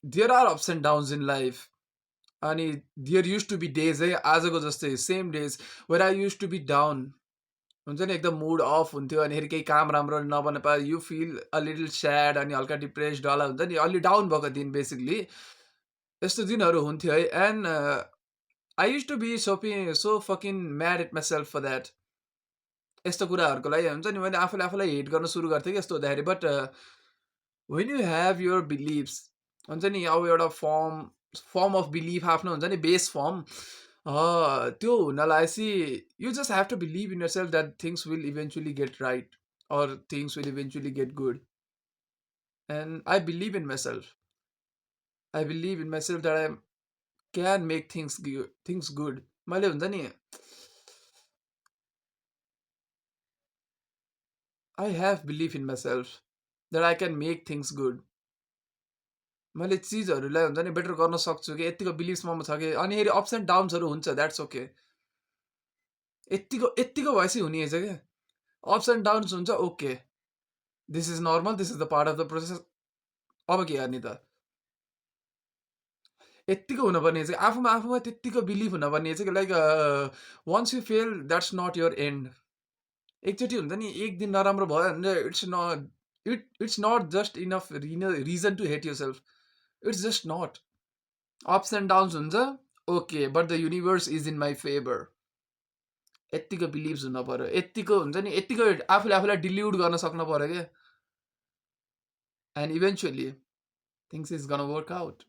there are ups and downs in life अनि there used to be days है आजको जस्तै same days where I used to be down हुन्छ नि एकदम मुड अफ हुन्थ्यो अनिखेरि केही काम राम्रो नबन्न पाए you fill a little sad अनि हल्का डिप्रेस्ड वाला हुन्छ नि अलि डाउन भएको दिन बेसिकली यस्तो दिनहरू हुन्थ्यो है and I used to be so fucking mad at myself for that यस्तो कुराहरूको लागि हुन्छ नि मैले आफूले आफूलाई हेट गर्न सुरु गर्थेँ कि यस्तो हुँदाखेरि but when you have your beliefs हुन्छ नि अब एउटा फर्म अफ बिलिभ आफ्नो हुन्छ नि बेस फर्म त्यो हुनलाई चाहिँ you just have to believe in yourself that things will eventually get right or things will eventually get good and I believe in myself I believe in myself that I can make things good मैले हुन्छ नि I have believe in myself that I can make things good मैले चिजहरूलाई हुन्छ नि better गर्न सक्छु कि यत्तिको बिलिभ्स ममा छ कि अनि फेरि अप्स एन्ड डाउन्सहरू हुन्छ द्याट्स ओके यत्तिको यत्तिको भएपछि हुने रहेछ क्या अप्स एन्ड डाउन्स हुन्छ okay this is normal this is the part of the process अब के गर्ने त यत्तिको हुनुपर्ने चाहिँ आफूमा आफूमा त्यत्तिको बिलिभ हुनुपर्ने चाहिँ like once you fail that's not your end एकचोटि हुन्छ नि एक दिन नराम्रो भयो भने it's not just enough reason to hate yourself it's just not ups and downs हुन्छ okay but the universe is in my favour यत्तिको बिलिभ्स हुन पर्यो यत्तिको हुन्छ नि यत्तिको आफूले आफूलाई डिल्युट गर्न सक्नु पर्यो क्या and eventually things is gonna work out